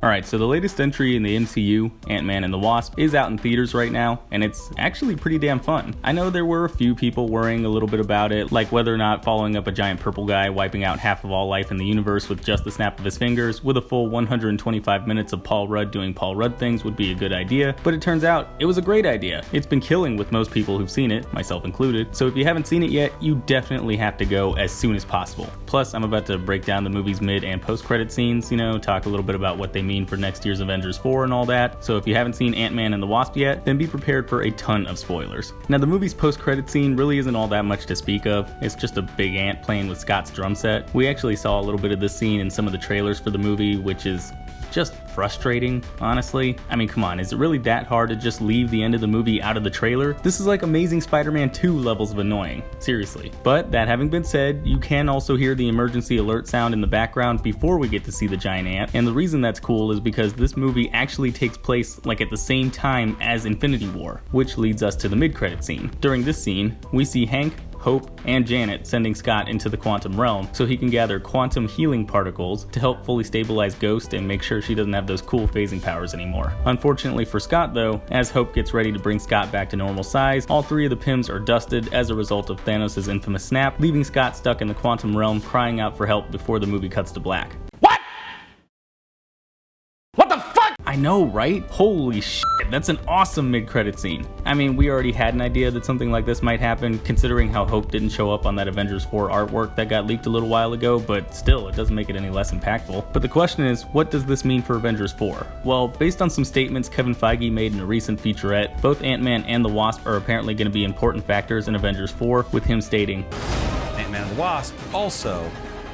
Alright, so the latest entry in the MCU, Ant-Man and the Wasp, is out in theaters right now, and it's actually pretty damn fun. I know there were a few people worrying a little bit about it, like whether or not following up a giant purple guy wiping out half of all life in the universe with just the snap of his fingers, with a full 125 minutes of Paul Rudd doing Paul Rudd things would be a good idea, but it turns out it was a great idea. It's been killing with most people who've seen it, myself included, so if you haven't seen it yet, you definitely have to go as soon as possible. Plus, I'm about to break down the movie's mid and post-credit scenes, talk a little bit about what they mean for next year's Avengers 4 and all that, so if you haven't seen Ant-Man and the Wasp yet, then be prepared for a ton of spoilers. Now, the movie's post-credit scene really isn't all that much to speak of. It's just a big ant playing with Scott's drum set. We actually saw a little bit of this scene in some of the trailers for the movie, which is just frustrating, honestly. I mean, come on, is it really that hard to just leave the end of the movie out of the trailer? This is like Amazing Spider-Man 2 levels of annoying, seriously. But that having been said, you can also hear the emergency alert sound in the background before we get to see the giant ant, and the reason that's cool is because this movie actually takes place like at the same time as Infinity War, which leads us to the mid-credit scene. During this scene, we see Hank, Hope, and Janet sending Scott into the quantum realm so he can gather quantum healing particles to help fully stabilize Ghost and make sure she doesn't have those cool phasing powers anymore. Unfortunately for Scott though, as Hope gets ready to bring Scott back to normal size, all three of the Pyms are dusted as a result of Thanos' infamous snap, leaving Scott stuck in the quantum realm crying out for help before the movie cuts to black. I know, right? Holy shit, that's an awesome mid-credit scene. I mean, we already had an idea that something like this might happen, considering how Hope didn't show up on that Avengers 4 artwork that got leaked a little while ago, but still, it doesn't make it any less impactful. But the question is, what does this mean for Avengers 4? Well, based on some statements Kevin Feige made in a recent featurette, both Ant-Man and the Wasp are apparently going to be important factors in Avengers 4, with him stating, Ant-Man and the Wasp also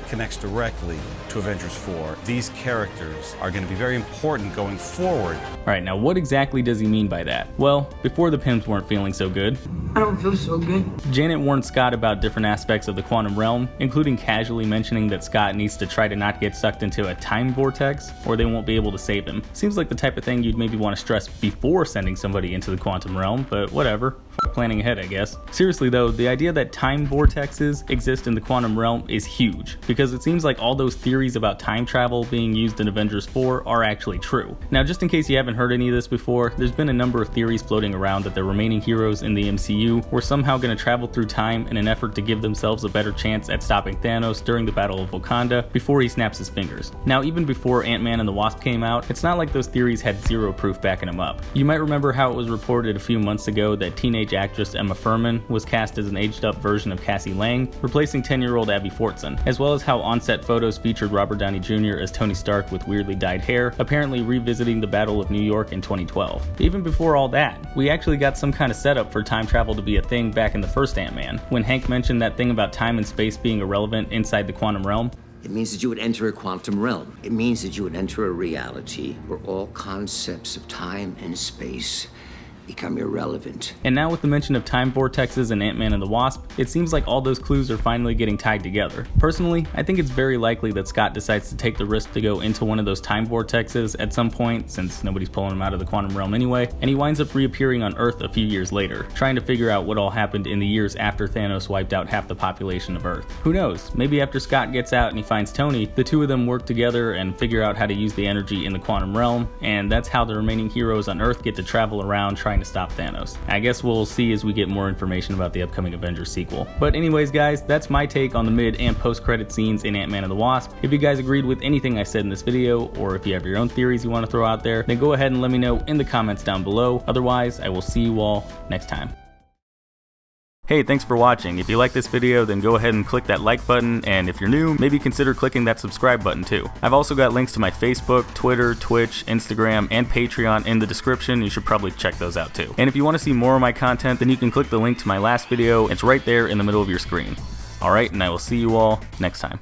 connects directly to Avengers 4. These characters are going to be very important going forward. Alright, now what exactly does he mean by that? Well, before the Pyms weren't feeling so good. I don't feel so good. Janet warned Scott about different aspects of the quantum realm, including casually mentioning that Scott needs to try to not get sucked into a time vortex, or they won't be able to save him. Seems like the type of thing you'd maybe want to stress before sending somebody into the quantum realm, but whatever. Planning ahead, I guess. Seriously though, the idea that time vortexes exist in the quantum realm is huge, because it seems like all those theories about time travel being used in Avengers 4 are actually true. Now, just in case you haven't heard any of this before, there's been a number of theories floating around that the remaining heroes in the MCU were somehow going to travel through time in an effort to give themselves a better chance at stopping Thanos during the Battle of Wakanda before he snaps his fingers. Now, even before Ant-Man and the Wasp came out, it's not like those theories had zero proof backing them up. You might remember how it was reported a few months ago that teenage actress Emma Furman was cast as an aged-up version of Cassie Lang, replacing 10-year-old Abby Fortson, as well as how on-set photos featured Robert Downey Jr. as Tony Stark with weirdly dyed hair, apparently revisiting the Battle of New York in 2012. Even before all that, we actually got some kind of setup for time travel to be a thing back in the first Ant-Man, when Hank mentioned that thing about time and space being irrelevant inside the quantum realm. It means that you would enter a quantum realm. It means that you would enter a reality where all concepts of time and space become irrelevant. And now with the mention of time vortexes in Ant-Man and the Wasp, it seems like all those clues are finally getting tied together. Personally, I think it's very likely that Scott decides to take the risk to go into one of those time vortexes at some point, since nobody's pulling him out of the quantum realm anyway, and he winds up reappearing on Earth a few years later, trying to figure out what all happened in the years after Thanos wiped out half the population of Earth. Who knows, maybe after Scott gets out and he finds Tony, the two of them work together and figure out how to use the energy in the quantum realm, and that's how the remaining heroes on Earth get to travel around trying to stop Thanos. I guess we'll see as we get more information about the upcoming Avengers sequel. But anyways guys, that's my take on the mid and post-credit scenes in Ant-Man and the Wasp. If you guys agreed with anything I said in this video, or if you have your own theories you want to throw out there, then go ahead and let me know in the comments down below. Otherwise, I will see you all next time. Hey, thanks for watching. If you like this video, then go ahead and click that like button, and if you're new, maybe consider clicking that subscribe button too. I've also got links to my Facebook, Twitter, Twitch, Instagram, and Patreon in the description. You should probably check those out too. And if you want to see more of my content, then you can click the link to my last video. It's right there in the middle of your screen. Alright, and I will see you all next time.